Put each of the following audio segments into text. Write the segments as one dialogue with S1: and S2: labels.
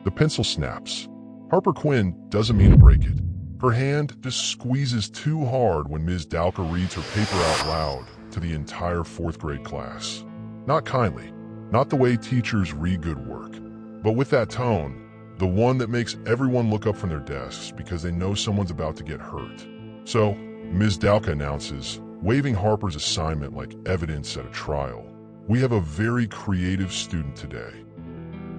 S1: The pencil snaps. Harper Quinn doesn't mean to break it. Her hand just squeezes too hard when Ms. Dalka reads her paper out loud to the entire fourth grade class. Not kindly, not the way teachers read good work, but with that tone, the one that makes everyone look up from their desks because they know someone's about to get hurt. So, Ms. Dalka announces, waving Harper's assignment like evidence at a trial. We have a very creative student today.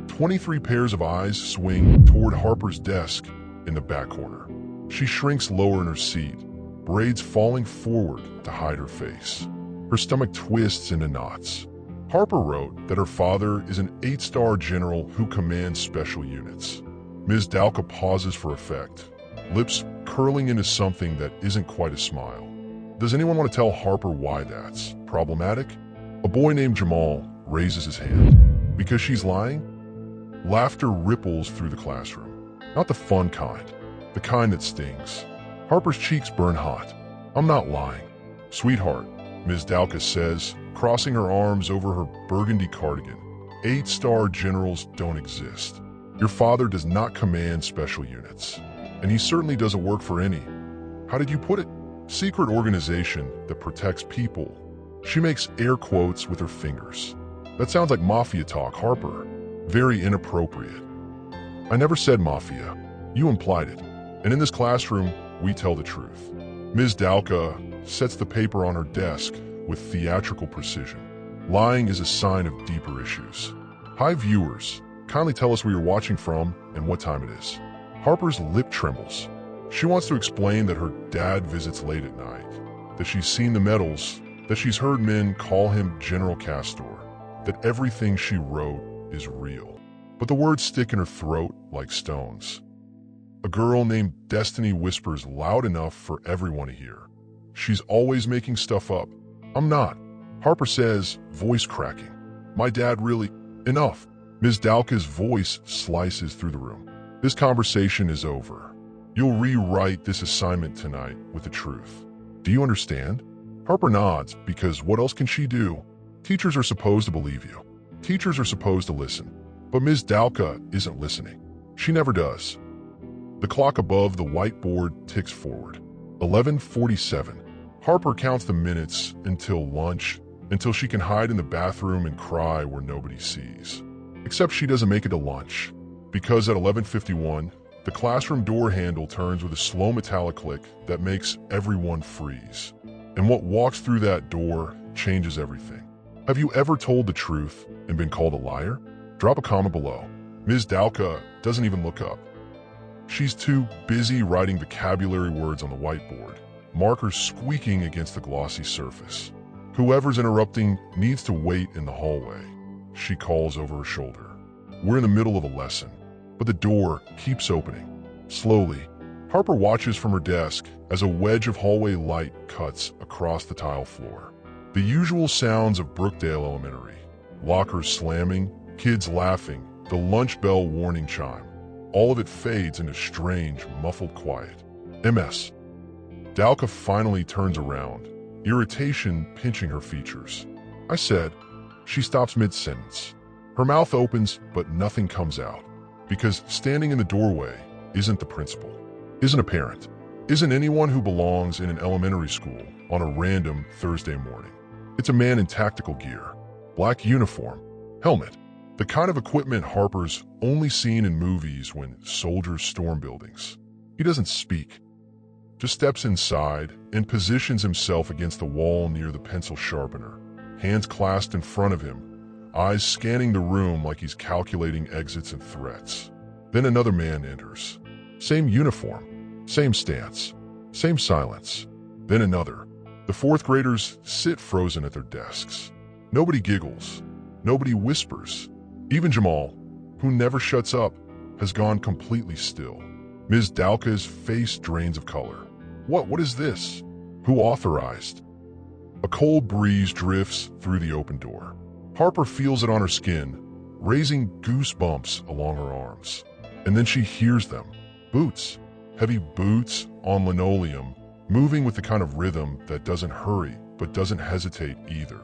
S1: 23 pairs of eyes swing toward Harper's desk in the back corner. She shrinks lower in her seat, braids falling forward to hide her face. Her stomach twists into knots. Harper wrote that her father is an 8-star general who commands special units. Ms. Dalka pauses for effect, lips curling into something that isn't quite a smile. Does anyone want to tell Harper why that's problematic? A boy named Jamal raises his hand. Because she's lying? Laughter ripples through the classroom. Not the fun kind, the kind that stings. Harper's cheeks burn hot. I'm not lying. Sweetheart, Ms. Dalka says, crossing her arms over her burgundy cardigan. 8-star generals don't exist. Your father does not command special units. And he certainly doesn't work for any, how did you put it? Secret organization that protects people. She makes air quotes with her fingers. That sounds like mafia talk, Harper. Very inappropriate. I never said mafia. You implied it. And in this classroom, we tell the truth. Ms. Dalka sets the paper on her desk with theatrical precision. Lying is a sign of deeper issues. Hi viewers, kindly tell us where you're watching from and what time it is. Harper's lip trembles. She wants to explain that her dad visits late at night, that she's seen the medals, that she's heard men call him General Castor, that everything she wrote is real. But the words stick in her throat like stones. A girl named Destiny whispers loud enough for everyone to hear. She's always making stuff up. I'm not. Harper says, voice cracking. My dad really... Enough. Ms. Dalka's voice slices through the room. This conversation is over. You'll rewrite this assignment tonight with the truth. Do you understand? Harper nods, because what else can she do? Teachers are supposed to believe you. Teachers are supposed to listen. But Ms. Dalka isn't listening. She never does. The clock above the whiteboard ticks forward. 11:47. Harper counts the minutes until lunch, until she can hide in the bathroom and cry where nobody sees. Except she doesn't make it to lunch, because at 11:51, the classroom door handle turns with a slow metallic click that makes everyone freeze. And what walks through that door changes everything. Have you ever told the truth and been called a liar? Drop a comment below. Ms. Dalka doesn't even look up. She's too busy writing vocabulary words on the whiteboard, markers squeaking against the glossy surface. Whoever's interrupting needs to wait in the hallway, she calls over her shoulder. We're in the middle of a lesson, but the door keeps opening. Slowly, Harper watches from her desk as a wedge of hallway light cuts across the tile floor. The usual sounds of Brookdale Elementary, lockers slamming, kids laughing, the lunch bell warning chime. All of it fades into strange, muffled quiet. MS. Dalka finally turns around, irritation pinching her features. I said. She stops mid-sentence. Her mouth opens, but nothing comes out. Because standing in the doorway isn't the principal, isn't a parent, isn't anyone who belongs in an elementary school on a random Thursday morning. It's a man in tactical gear, black uniform, helmet, the kind of equipment Harper's only seen in movies when soldiers storm buildings. He doesn't speak, just steps inside and positions himself against the wall near the pencil sharpener, hands clasped in front of him, eyes scanning the room like he's calculating exits and threats. Then another man enters. Same uniform, same stance, same silence. Then another. The fourth graders sit frozen at their desks. Nobody giggles. Nobody whispers. Even Jamal, who never shuts up, has gone completely still. Ms. Dalka's face drains of color. What is this? Who authorized? A cold breeze drifts through the open door. Harper feels it on her skin, raising goosebumps along her arms. And then she hears them. Boots. Heavy boots on linoleum, moving with the kind of rhythm that doesn't hurry but doesn't hesitate either.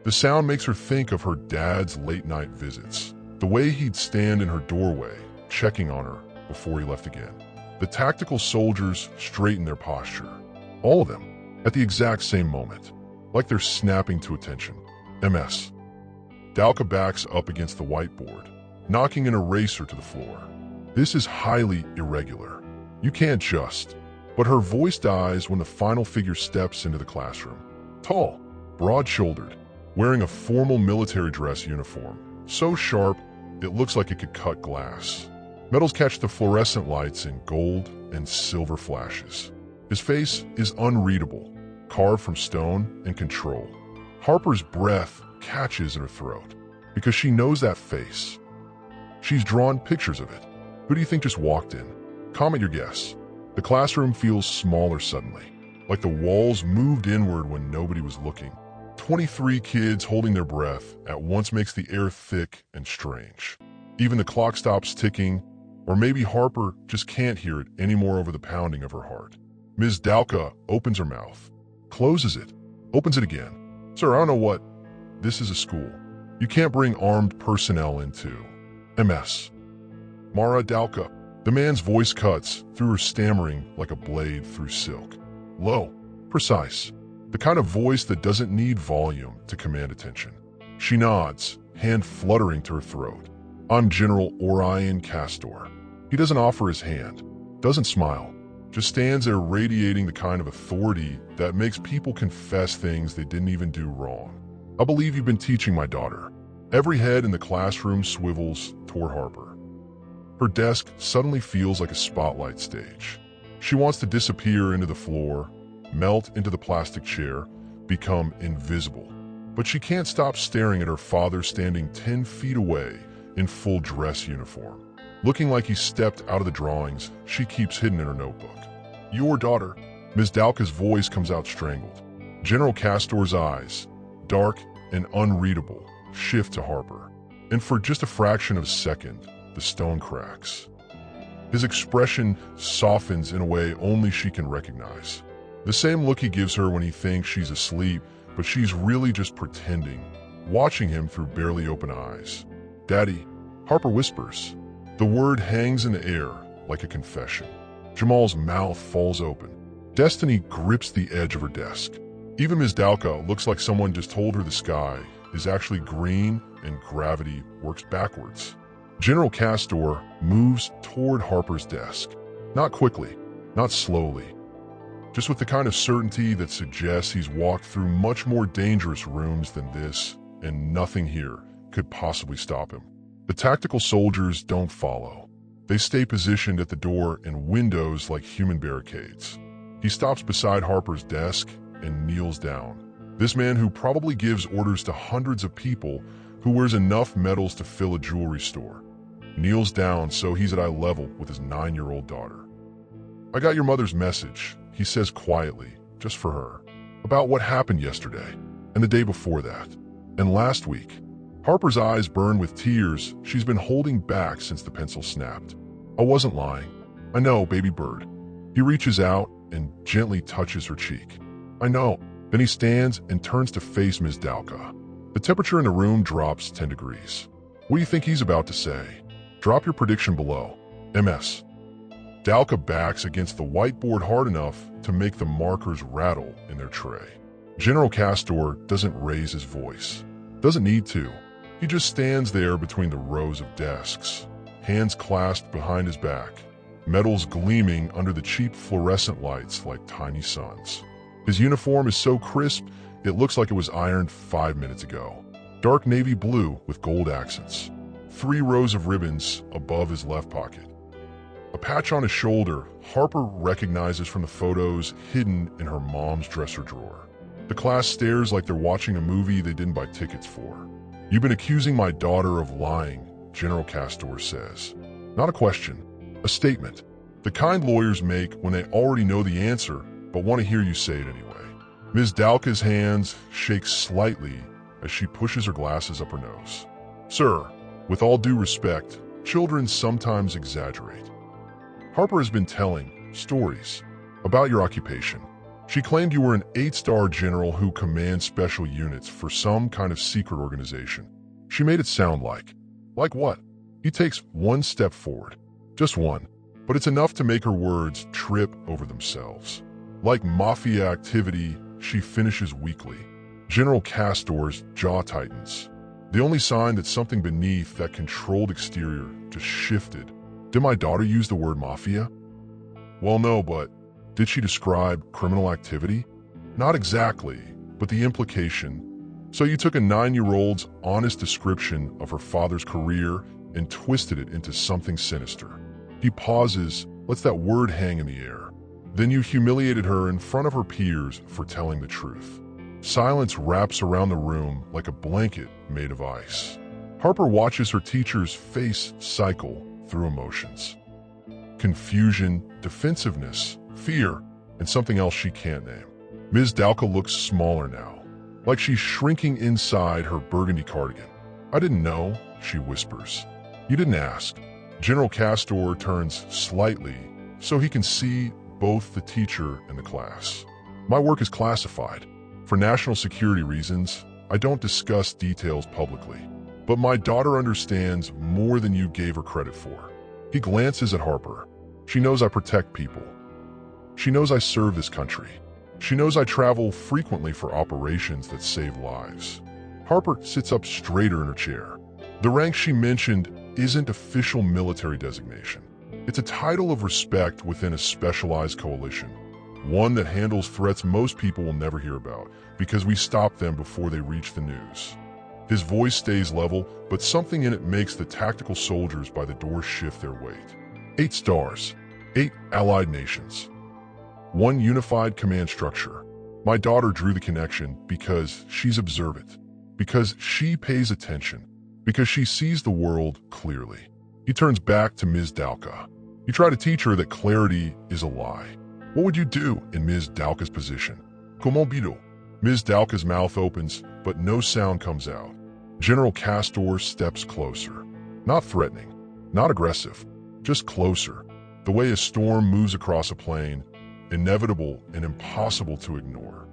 S1: The sound makes her think of her dad's late-night visits. The way he'd stand in her doorway, checking on her before he left again. The tactical soldiers straighten their posture. All of them, at the exact same moment, like they're snapping to attention. MS. Dalka backs up against the whiteboard, knocking an eraser to the floor. This is highly irregular. You can't just. But her voice dies when the final figure steps into the classroom. Tall, broad-shouldered, wearing a formal military dress uniform, so sharp it looks like it could cut glass. Metals catch the fluorescent lights in gold and silver flashes. His face is unreadable, carved from stone and control. Harper's breath catches in her throat because she knows that face. She's drawn pictures of it. Who do you think just walked in? Comment your guess. The classroom feels smaller suddenly, like the walls moved inward when nobody was looking. 23 kids holding their breath at once makes the air thick and strange. Even the clock stops ticking, or maybe Harper just can't hear it anymore over the pounding of her heart. Ms. Dalka opens her mouth, closes it, opens it again. Sir, I don't know what. This is a school. You can't bring armed personnel into. MS. Mara Dalka. The man's voice cuts through her stammering like a blade through silk. Low, precise, the kind of voice that doesn't need volume to command attention. She nods, hand fluttering to her throat. I'm General Orion Castor. He doesn't offer his hand, doesn't smile, just stands there radiating the kind of authority that makes people confess things they didn't even do wrong. I believe you've been teaching my daughter. Every head in the classroom swivels toward Harper. Her desk suddenly feels like a spotlight stage. She wants to disappear into the floor, melt into the plastic chair, become invisible. But she can't stop staring at her father standing 10 feet away in full dress uniform. Looking like he stepped out of the drawings she keeps hidden in her notebook. Your daughter. Ms. Dalka's voice comes out strangled. General Castor's eyes, dark and unreadable, shift to Harper. And for just a fraction of a second, the stone cracks. His expression softens in a way only she can recognize. The same look he gives her when he thinks she's asleep, but she's really just pretending, watching him through barely open eyes. Daddy, Harper whispers. The word hangs in the air like a confession. Jamal's mouth falls open. Destiny grips the edge of her desk. Even Ms. Dalka looks like someone just told her the sky is actually green and gravity works backwards. General Castor moves toward Harper's desk. Not quickly, not slowly. Just with the kind of certainty that suggests he's walked through much more dangerous rooms than this, and nothing here could possibly stop him. The tactical soldiers don't follow. They stay positioned at the door and windows like human barricades. He stops beside Harper's desk and kneels down. This man who probably gives orders to hundreds of people, who wears enough medals to fill a jewelry store, kneels down so he's at eye level with his 9-year-old daughter. I got your mother's message, he says quietly, just for her, about what happened yesterday and the day before that, and last week. Harper's eyes burn with tears she's been holding back since the pencil snapped. I wasn't lying. I know, baby bird. He reaches out and gently touches her cheek. I know. Then he stands and turns to face Ms. Dalka. The temperature in the room drops 10 degrees. What do you think he's about to say? Drop your prediction below. MS. Dalka backs against the whiteboard hard enough to make the markers rattle in their tray. General Castor doesn't raise his voice. Doesn't need to. He just stands there between the rows of desks, hands clasped behind his back, metals gleaming under the cheap fluorescent lights like tiny suns. His uniform is so crisp, it looks like it was ironed 5 minutes ago. Dark navy blue with gold accents. 3 rows of ribbons above his left pocket. A patch on his shoulder Harper recognizes from the photos hidden in her mom's dresser drawer. The class stares like they're watching a movie they didn't buy tickets for. You've been accusing my daughter of lying, General Castor says. Not a question, a statement. The kind lawyers make when they already know the answer but want to hear you say it anyway. Ms. Dalka's hands shake slightly as she pushes her glasses up her nose. Sir, with all due respect, children sometimes exaggerate. Harper has been telling stories about your occupation. She claimed you were an 8-star general who commands special units for some kind of secret organization. She made it sound like what? He takes one step forward. Just one. But it's enough to make her words trip over themselves. Like mafia activity, she finishes weakly. General Castor's jaw tightens. The only sign that something beneath that controlled exterior just shifted. Did my daughter use the word mafia? Well, no, but did she describe criminal activity? Not exactly, but the implication. So you took a 9-year-old's honest description of her father's career and twisted it into something sinister. He pauses, lets that word hang in the air. Then you humiliated her in front of her peers for telling the truth. Silence wraps around the room like a blanket made of ice. Harper watches her teacher's face cycle through emotions. Confusion, defensiveness, fear, and something else she can't name. Ms. Dalka looks smaller now, like she's shrinking inside her burgundy cardigan. I didn't know, she whispers. You didn't ask. General Castor turns slightly so he can see both the teacher and the class. My work is classified. For national security reasons, I don't discuss details publicly. But my daughter understands more than you gave her credit for. He glances at Harper. She knows I protect people. She knows I serve this country. She knows I travel frequently for operations that save lives. Harper sits up straighter in her chair. The rank she mentioned isn't official military designation. It's a title of respect within a specialized coalition, one that handles threats most people will never hear about because we stop them before they reach the news. His voice stays level, but something in it makes the tactical soldiers by the door shift their weight. 8 stars, 8 allied nations, 1 unified command structure. My daughter drew the connection because she's observant, because she pays attention, because she sees the world clearly. He turns back to Ms. Dalka. You try to teach her that clarity is a lie. What would you do in Ms. Dalka's position? Comment bido? Ms. Dalka's mouth opens, but no sound comes out. General Castor steps closer. Not threatening, not aggressive, just closer. The way a storm moves across a plain, inevitable and impossible to ignore.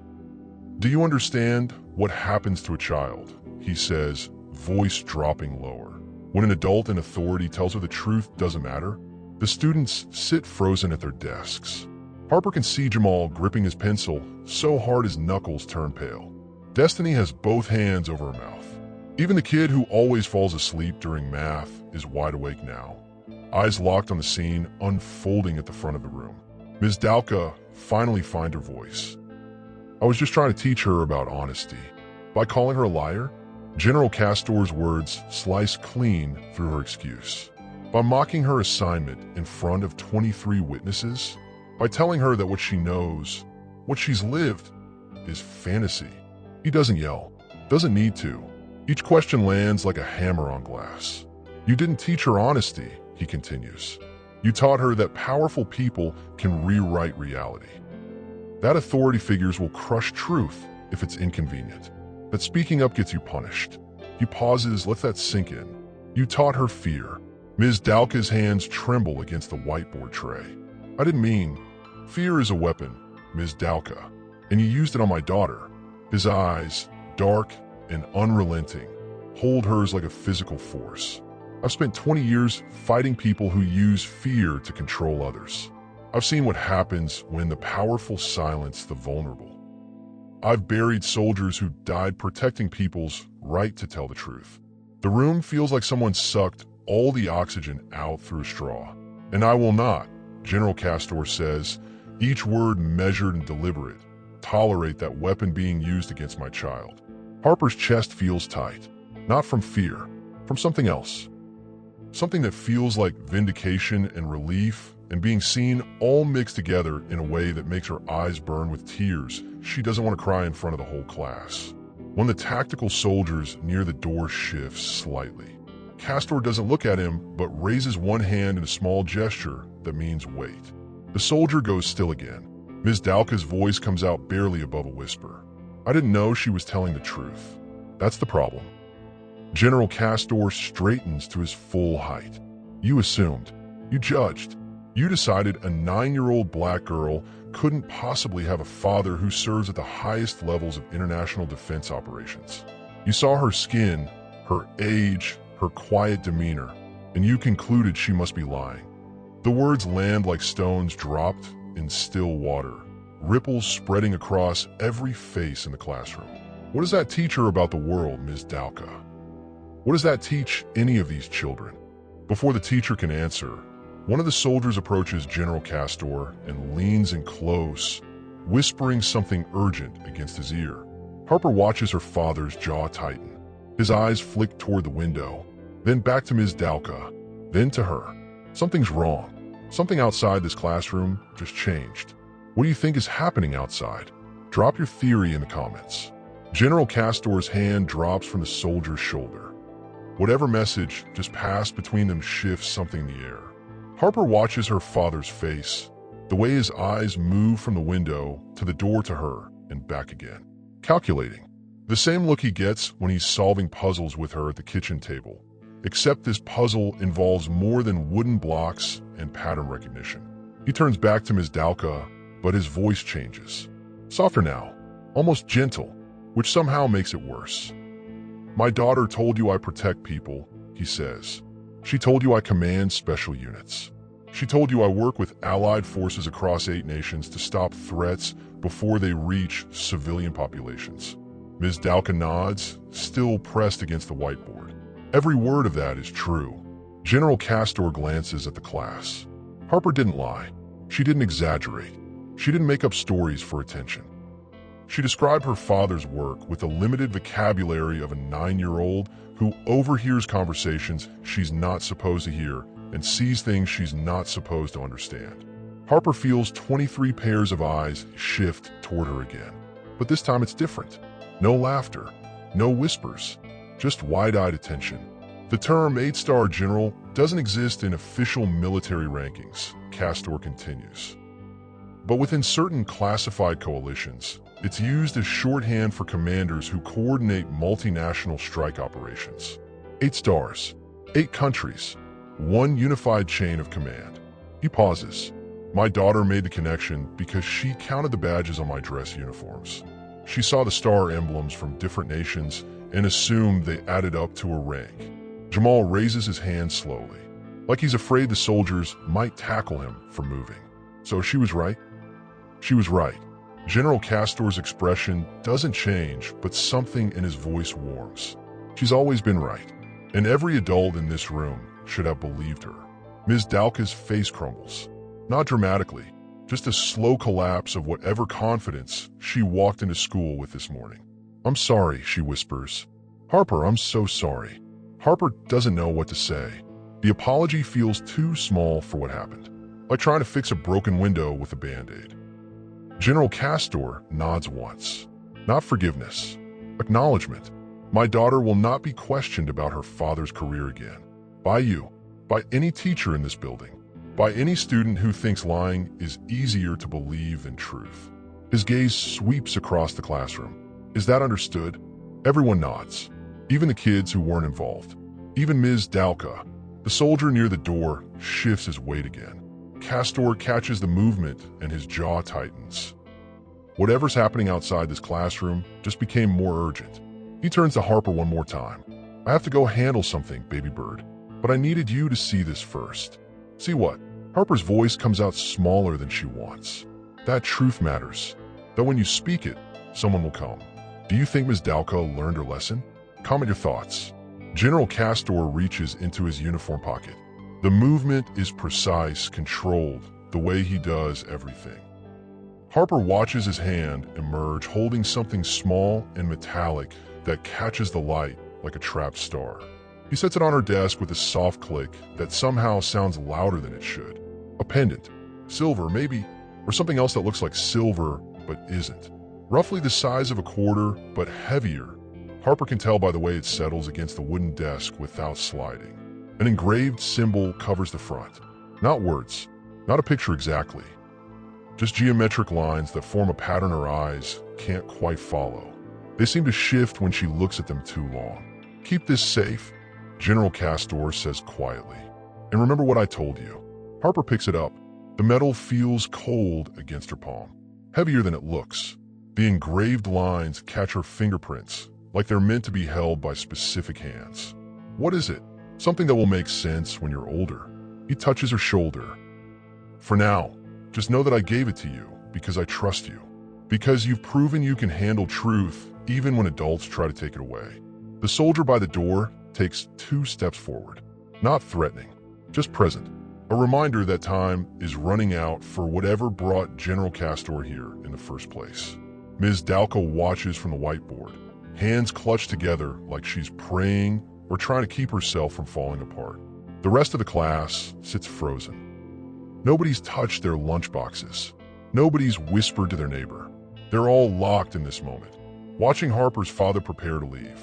S1: Do you understand what happens to a child? He says, voice dropping lower. When an adult in authority tells her the truth doesn't matter, the students sit frozen at their desks. Harper can see Jamal gripping his pencil so hard his knuckles turn pale. Destiny has both hands over her mouth. Even the kid who always falls asleep during math is wide awake now, eyes locked on the scene unfolding at the front of the room. Ms. Dalka finally finds her voice. I was just trying to teach her about honesty. By calling her a liar, General Castor's words slice clean through her excuse. By mocking her assignment in front of 23 witnesses, by telling her that what she knows, what she's lived, is fantasy. He doesn't yell, doesn't need to. Each question lands like a hammer on glass. You didn't teach her honesty, he continues. You taught her that powerful people can rewrite reality. That authority figures will crush truth if it's inconvenient. That speaking up gets you punished. He pauses, lets that sink in. You taught her fear. Ms. Dalka's hands tremble against the whiteboard tray. I didn't mean. Fear is a weapon, Ms. Dalka, and you used it on my daughter. His eyes, dark and unrelenting, hold hers like a physical force. I've spent 20 years fighting people who use fear to control others. I've seen what happens when the powerful silence the vulnerable. I've buried soldiers who died protecting people's right to tell the truth. The room feels like someone sucked all the oxygen out through a straw. And I will not, General Castor says, each word measured and deliberate, tolerate that weapon being used against my child. Harper's chest feels tight, not from fear, from something else. Something that feels like vindication and relief and being seen all mixed together in a way that makes her eyes burn with tears. She doesn't want to cry in front of the whole class. When the tactical soldiers near the door shifts slightly, Castor doesn't look at him but raises one hand in a small gesture that means wait. The soldier goes still again. Ms. Dalka's voice comes out barely above a whisper. I didn't know she was telling the truth. That's the problem. General Castor straightens to his full height. You assumed. You judged. You decided a 9-year-old black girl couldn't possibly have a father who serves at the highest levels of international defense operations. You saw her skin, her age, her quiet demeanor, and you concluded she must be lying. The words land like stones dropped in still water, ripples spreading across every face in the classroom. What does that teach her about the world, Ms. Dalka? What does that teach any of these children? Before the teacher can answer, one of the soldiers approaches General Castor and leans in close, whispering something urgent against his ear. Harper watches her father's jaw tighten. His eyes flick toward the window, then back to Ms. Dalka, then to her. Something's wrong. Something outside this classroom just changed. What do you think is happening outside? Drop your theory in the comments. General Castor's hand drops from the soldier's shoulder. Whatever message just passed between them shifts something in the air. Harper watches her father's face, the way his eyes move from the window to the door to her and back again. Calculating. The same look he gets when he's solving puzzles with her at the kitchen table. Except this puzzle involves more than wooden blocks and pattern recognition. He turns back to Ms. Dalka, but his voice changes. Softer now, almost gentle, which somehow makes it worse. My daughter told you I protect people, he says. She told you I command special units. She told you I work with allied forces across 8 nations to stop threats before they reach civilian populations. Ms. Dalka nods, still pressed against the whiteboard. Every word of that is true. General Castor glances at the class. Harper didn't lie. She didn't exaggerate. She didn't make up stories for attention. She described her father's work with the limited vocabulary of a 9-year-old who overhears conversations she's not supposed to hear and sees things she's not supposed to understand. Harper feels 23 pairs of eyes shift toward her again. But this time it's different. No laughter, no whispers, just wide-eyed attention. The term 8-star general doesn't exist in official military rankings, Castor continues. But within certain classified coalitions, it's used as shorthand for commanders who coordinate multinational strike operations. 8 stars, 8 countries, 1 unified chain of command. He pauses. My daughter made the connection because she counted the badges on my dress uniforms. She saw the star emblems from different nations and assumed they added up to a rank. Jamal raises his hand slowly, like he's afraid the soldiers might tackle him for moving. So she was right? She was right. General Castor's expression doesn't change, but something in his voice warms. She's always been right, and every adult in this room should have believed her. Ms. Dalka's face crumbles. Not dramatically, just a slow collapse of whatever confidence she walked into school with this morning. I'm sorry, she whispers. Harper, I'm so sorry. Harper doesn't know what to say. The apology feels too small for what happened, like trying to fix a broken window with a Band-Aid. General Castor nods once. Not forgiveness, acknowledgement. My daughter will not be questioned about her father's career again. By you, by any teacher in this building, by any student who thinks lying is easier to believe than truth. His gaze sweeps across the classroom. Is that understood? Everyone nods, even the kids who weren't involved. Even Ms. Dalka. The soldier near the door shifts his weight again. Castor catches the movement and his jaw tightens. Whatever's happening outside this classroom just became more urgent. He turns to Harper one more time. I have to go handle something, baby bird, but I needed you to see this first. See what? Harper's voice comes out smaller than she wants. That truth matters. That when you speak it, someone will come. Do you think Ms. Dalka learned her lesson? Comment your thoughts. General Castor reaches into his uniform pocket. The movement is precise, controlled, the way he does everything. Harper watches his hand emerge holding something small and metallic that catches the light like a trapped star. He sets it on her desk with a soft click that somehow sounds louder than it should. A pendant. Silver, maybe, or something else that looks like silver but isn't. Roughly the size of a quarter, but heavier. Harper can tell by the way it settles against the wooden desk without sliding. An engraved symbol covers the front. Not words, not a picture exactly. Just geometric lines that form a pattern her eyes can't quite follow. They seem to shift when she looks at them too long. Keep this safe, General Castor says quietly. And remember what I told you. Harper picks it up. The metal feels cold against her palm. Heavier than it looks. The engraved lines catch her fingerprints, like they're meant to be held by specific hands. What is it? Something that will make sense when you're older. He touches her shoulder. For now, just know that I gave it to you because I trust you. Because you've proven you can handle truth even when adults try to take it away. The soldier by the door takes 2 steps forward. Not threatening, just present. A reminder that time is running out for whatever brought General Castor here in the first place. Ms. Dalka watches from the whiteboard, hands clutched together like she's praying or trying to keep herself from falling apart. The rest of the class sits frozen. Nobody's touched their lunchboxes. Nobody's whispered to their neighbor. They're all locked in this moment, watching Harper's father prepare to leave.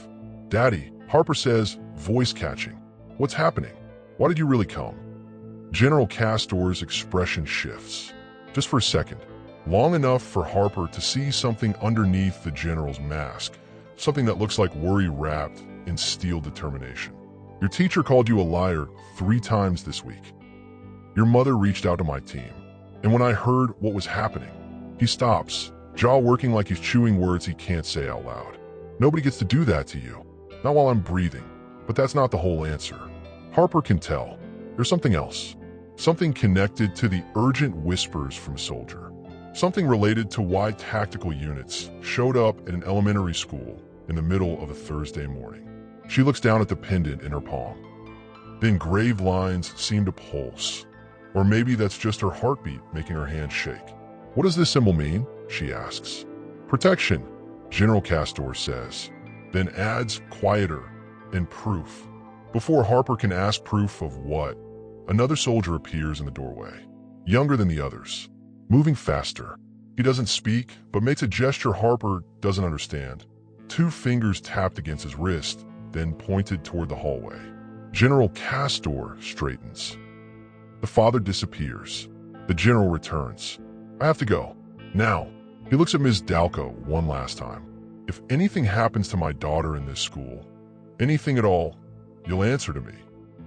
S1: "Daddy," Harper says, voice catching. "What's happening? Why did you really come?" General Castor's expression shifts. Just for a second, long enough for Harper to see something underneath the general's mask, something that looks like worry wrapped in steel determination. "Your teacher called you a liar 3 times this week. Your mother reached out to my team, and when I heard what was happening," he stops, jaw working like he's chewing words he can't say out loud. "Nobody gets to do that to you. Not while I'm breathing. But that's not the whole answer." Harper can tell. There's something else. Something connected to the urgent whispers from Soldier. Something related to why tactical units showed up at an elementary school in the middle of a Thursday morning. She looks down at the pendant in her palm. The engraved lines seem to pulse. Or maybe that's just her heartbeat making her hand shake. "What does this symbol mean?" she asks. "Protection," General Castor says, then adds quieter, "and proof." Before Harper can ask proof of what, another soldier appears in the doorway, younger than the others, moving faster. He doesn't speak, but makes a gesture Harper doesn't understand. 2 fingers tapped against his wrist, then pointed toward the hallway. General Castor straightens. The father disappears. The general returns. "I have to go. Now." He looks at Ms. Dalka one last time. "If anything happens to my daughter in this school, anything at all, you'll answer to me.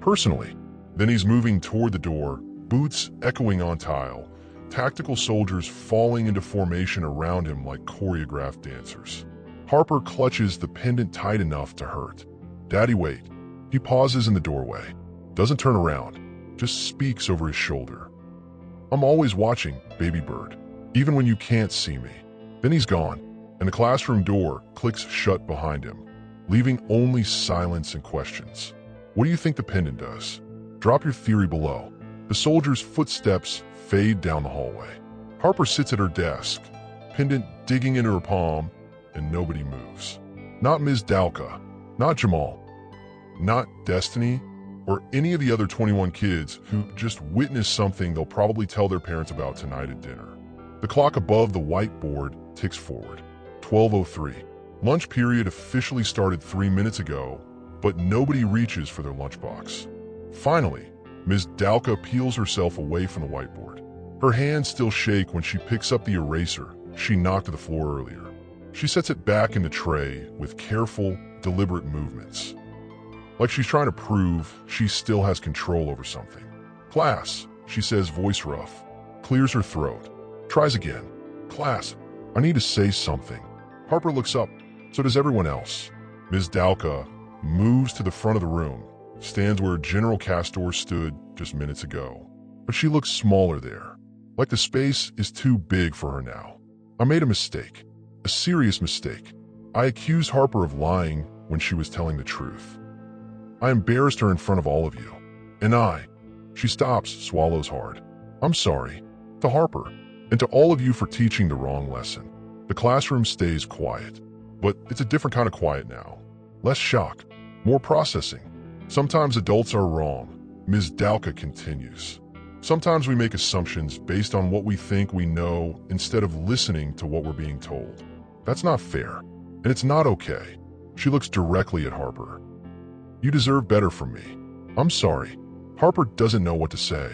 S1: Personally." Then he's moving toward the door, boots echoing on tile, tactical soldiers falling into formation around him like choreographed dancers. Harper clutches the pendant tight enough to hurt. "Daddy, wait." He pauses in the doorway, doesn't turn around, just speaks over his shoulder. "I'm always watching, baby bird, even when you can't see me." Then he's gone, and the classroom door clicks shut behind him, leaving only silence and questions. What do you think the pendant does? Drop your theory below. The soldier's footsteps fade down the hallway. Harper sits at her desk, pendant digging into her palm, and nobody moves. Not Ms. Dalka, not Jamal, not Destiny, or any of the other 21 kids who just witnessed something they'll probably tell their parents about tonight at dinner. The clock above the whiteboard ticks forward. 12:03. Lunch period officially started 3 minutes ago, but nobody reaches for their lunchbox. Finally, Ms. Dalka peels herself away from the whiteboard. Her hands still shake when she picks up the eraser she knocked to the floor earlier. She sets it back in the tray with careful, deliberate movements. Like she's trying to prove she still has control over something. "Class," she says, voice rough. Clears her throat. Tries again. "Class, I need to say something." Harper looks up. So does everyone else. Ms. Dalka moves to the front of the room, stands where General Castor stood just minutes ago. But she looks smaller there, like the space is too big for her now. "I made a mistake, a serious mistake. I accused Harper of lying when she was telling the truth. I embarrassed her in front of all of you. And she stops, swallows hard. "I'm sorry, to Harper, and to all of you for teaching the wrong lesson." The classroom stays quiet, but it's a different kind of quiet now. Less shock, more processing. "Sometimes adults are wrong," Ms. Dalka continues. "Sometimes we make assumptions based on what we think we know instead of listening to what we're being told. That's not fair, and it's not okay." She looks directly at Harper. "You deserve better from me. I'm sorry." Harper doesn't know what to say.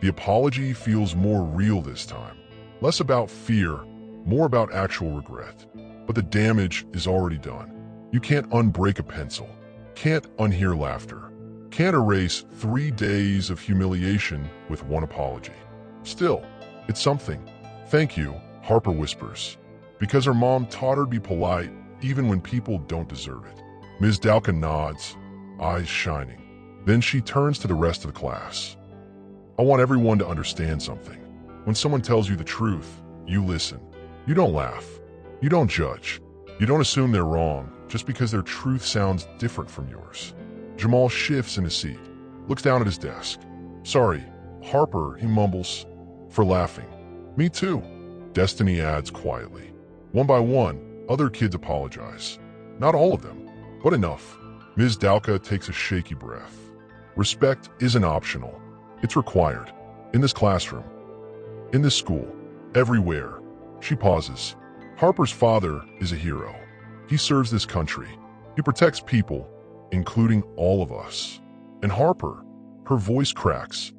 S1: The apology feels more real this time. Less about fear, more about actual regret. But the damage is already done. You can't unbreak a pencil. Can't unhear laughter. Can't erase 3 days of humiliation with one apology. Still, it's something. "Thank you," Harper whispers. Because her mom taught her to be polite even when people don't deserve it. Ms. Dalka nods, eyes shining. Then she turns to the rest of the class. I want everyone to understand something. When someone tells you the truth, you listen. You don't laugh. You don't judge. You don't assume they're wrong just because their truth sounds different from yours. Jamal shifts in his seat, looks down at his desk. Sorry, Harper, he mumbles, for laughing. Me too, Destiny adds quietly. One by one, other kids apologize. Not all of them, but enough. Ms. Dalka takes a shaky breath. Respect isn't optional. It's required. In this classroom. In this school. Everywhere. She pauses. Harper's father is a hero. He serves this country. He protects people, including all of us. And Harper, her voice cracks.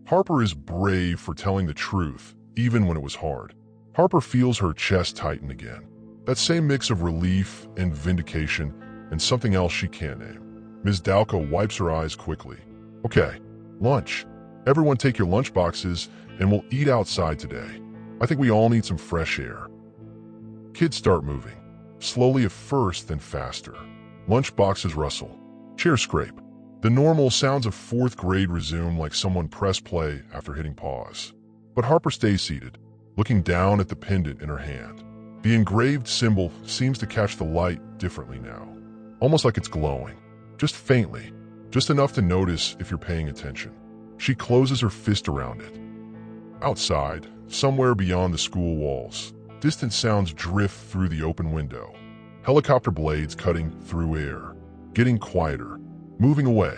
S1: Harper is brave for telling the truth, even when it was hard. Harper feels her chest tighten again. That same mix of relief and vindication and something else she can't name. Ms. Dalka wipes her eyes quickly. Okay, lunch. Everyone take your lunch boxes and we'll eat outside today. I think we all need some fresh air. Kids start moving. Slowly at first, then faster. Lunch boxes rustle. Chairs scrape. The normal sounds of fourth grade resume like someone pressed play after hitting pause. But Harper stays seated, looking down at the pendant in her hand. The engraved symbol seems to catch the light differently now. Almost like it's glowing. Just faintly. Just enough to notice if you're paying attention. She closes her fist around it. Outside, somewhere beyond the school walls, distant sounds drift through the open window. Helicopter blades cutting through air, getting quieter, moving away.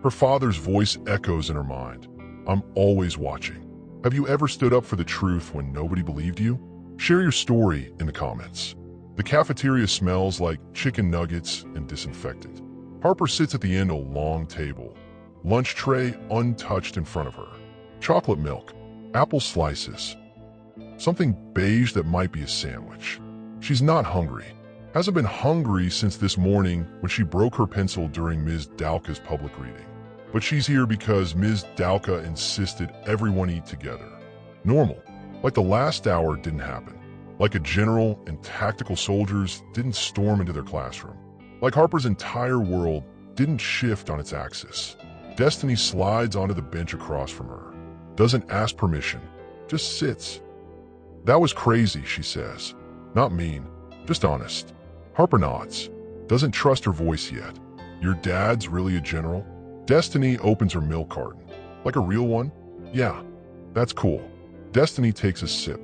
S1: Her father's voice echoes in her mind. I'm always watching. Have you ever stood up for the truth when nobody believed you? Share your story in the comments. The cafeteria smells like chicken nuggets and disinfectant. Harper sits at the end of a long table, lunch tray untouched in front of her. Chocolate milk, apple slices, something beige that might be a sandwich. She's not hungry. Hasn't been hungry since this morning when she broke her pencil during Ms. Dalka's public reading. But she's here because Ms. Dalka insisted everyone eat together. Normal, like the last hour didn't happen. Like a general and tactical soldiers didn't storm into their classroom. Like Harper's entire world didn't shift on its axis. Destiny slides onto the bench across from her. Doesn't ask permission, just sits. That was crazy, she says. Not mean, just honest. Harper nods. Doesn't trust her voice yet. Your dad's really a general? Destiny opens her milk carton. Like a real one? Yeah, that's cool. Destiny takes a sip.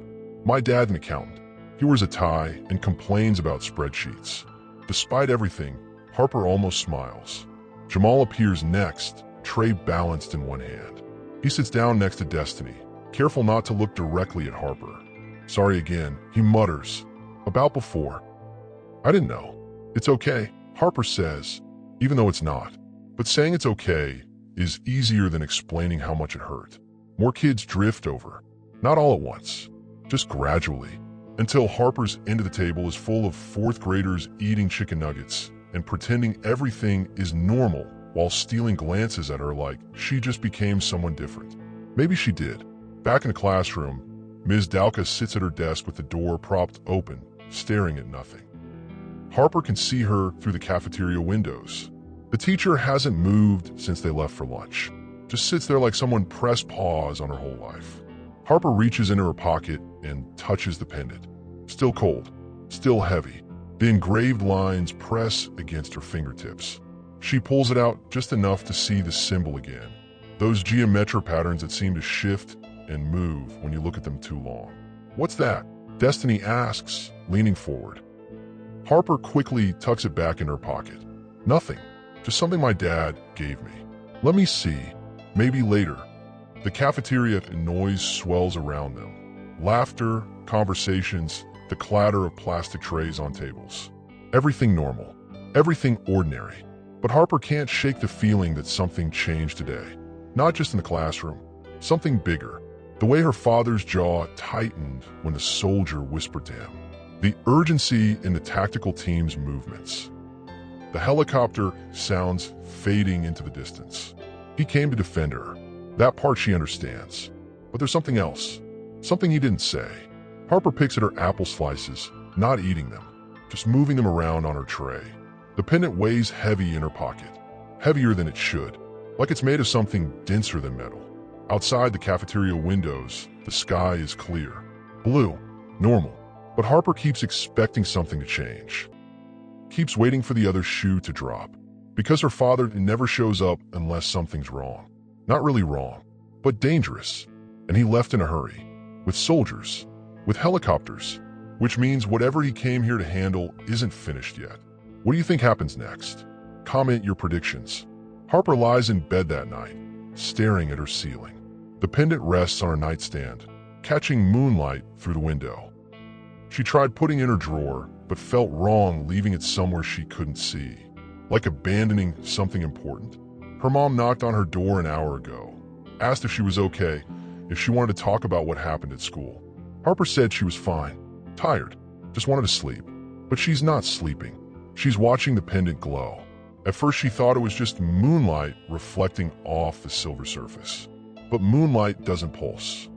S1: My dad's an accountant. He wears a tie and complains about spreadsheets. Despite everything, Harper almost smiles. Jamal appears next, tray balanced in one hand. He sits down next to Destiny, careful not to look directly at Harper. Sorry again, he mutters. About before. I didn't know. It's okay, Harper says, even though it's not. But saying it's okay is easier than explaining how much it hurt. More kids drift over. Not all at once, just gradually, until Harper's end of the table is full of fourth graders eating chicken nuggets and pretending everything is normal while stealing glances at her like she just became someone different. Maybe she did. Back in the classroom, Ms. Dalka sits at her desk with the door propped open, staring at nothing. Harper can see her through the cafeteria windows. The teacher hasn't moved since they left for lunch. Just sits there like someone pressed pause on her whole life. Harper reaches into her pocket and touches the pendant. Still cold, still heavy. The engraved lines press against her fingertips. She pulls it out just enough to see the symbol again. Those geometric patterns that seem to shift and move when you look at them too long. What's that? Destiny asks, leaning forward. Harper quickly tucks it back in her pocket. Nothing, just something my dad gave me. Let me see, maybe later. The cafeteria noise swells around them. Laughter, conversations, the clatter of plastic trays on tables. Everything normal, everything ordinary. But Harper can't shake the feeling that something changed today. Not just in the classroom, something bigger. The way her father's jaw tightened when the soldier whispered to him. The urgency in the tactical team's movements. The helicopter sounds fading into the distance. He came to defend her. That part she understands. But there's something else. Something he didn't say. Harper picks at her apple slices, not eating them, just moving them around on her tray. The pendant weighs heavy in her pocket. Heavier than it should. Like it's made of something denser than metal. Outside the cafeteria windows, the sky is clear. Blue, normal. But Harper keeps expecting something to change. Keeps waiting for the other shoe to drop. Because her father never shows up unless something's wrong. Not really wrong, but dangerous. And he left in a hurry. With soldiers. With helicopters. Which means whatever he came here to handle isn't finished yet. What do you think happens next? Comment your predictions. Harper lies in bed that night, staring at her ceiling. The pendant rests on her nightstand, catching moonlight through the window. She tried putting it in her drawer, but felt wrong leaving it somewhere she couldn't see. Like abandoning something important. Her mom knocked on her door an hour ago, asked if she was okay, if she wanted to talk about what happened at school. Harper said she was fine, tired, just wanted to sleep. But she's not sleeping. She's watching the pendant glow. At first she thought it was just moonlight reflecting off the silver surface. But moonlight doesn't pulse.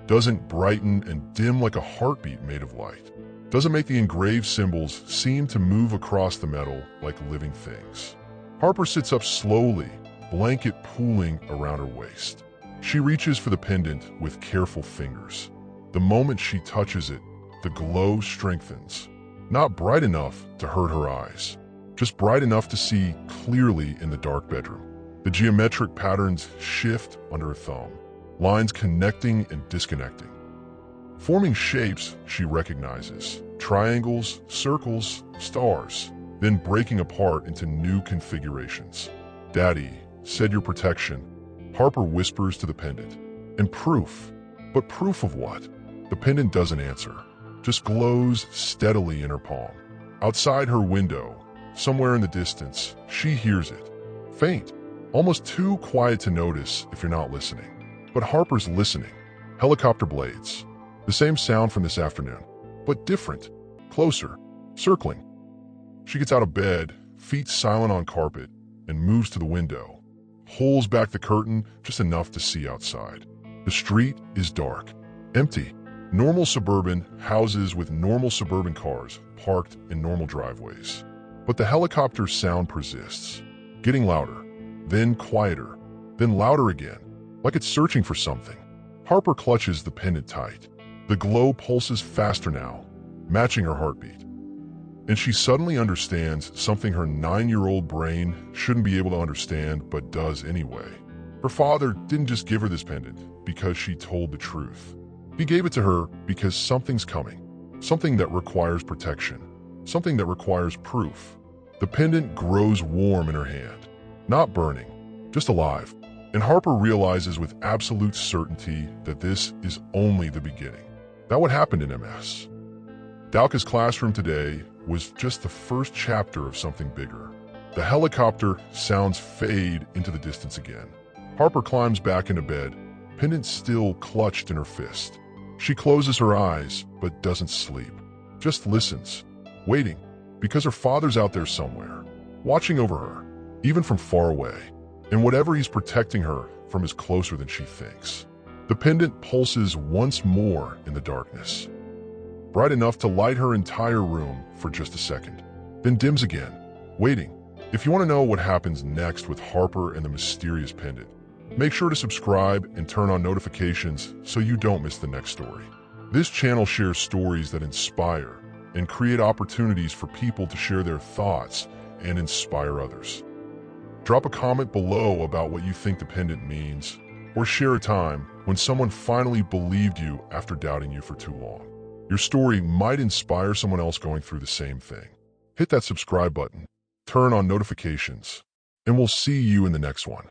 S1: Doesn't brighten and dim like a heartbeat made of light. Doesn't make the engraved symbols seem to move across the metal like living things. Harper sits up slowly, blanket pooling around her waist. She reaches for the pendant with careful fingers. The moment she touches it, the glow strengthens. Not bright enough to hurt her eyes, just bright enough to see clearly in the dark bedroom. The geometric patterns shift under her thumb, lines connecting and disconnecting. Forming shapes she recognizes, triangles, circles, stars, then breaking apart into new configurations. "Daddy," said your protection, Harper whispers to the pendant. And proof. But proof of what? The pendant doesn't answer, just glows steadily in her palm. Outside her window, somewhere in the distance, she hears it. Faint, almost too quiet to notice if you're not listening. But Harper's listening. Helicopter blades. The same sound from this afternoon, but different, closer, circling. She gets out of bed, feet silent on carpet, and moves to the window. Pulls back the curtain just enough to see outside. The street is dark, empty. Normal suburban houses with normal suburban cars parked in normal driveways. But the helicopter sound persists, getting louder, then quieter, then louder again, like it's searching for something. Harper clutches the pendant tight. The glow pulses faster now, matching her heartbeat. And she suddenly understands something her 9-year-old brain shouldn't be able to understand but does anyway. Her father didn't just give her this pendant because she told the truth. He gave it to her because something's coming, something that requires protection, something that requires proof. The pendant grows warm in her hand, not burning, just alive. And Harper realizes with absolute certainty that this is only the beginning. That what happened in MS. Dalka's classroom today was just the first chapter of something bigger. The helicopter sounds fade into the distance again. Harper climbs back into bed, pendant still clutched in her fist. She closes her eyes, but doesn't sleep. Just listens, waiting, because her father's out there somewhere, watching over her, even from far away. And whatever he's protecting her from is closer than she thinks. The pendant pulses once more in the darkness, bright enough to light her entire room for just a second, then dims again, waiting. If you want to know what happens next with Harper and the mysterious pendant, make sure to subscribe and turn on notifications so you don't miss the next story. This channel shares stories that inspire and create opportunities for people to share their thoughts and inspire others. Drop a comment below about what you think the pendant means, or share a time when someone finally believed you after doubting you for too long. Your story might inspire someone else going through the same thing. Hit that subscribe button, turn on notifications, and we'll see you in the next one.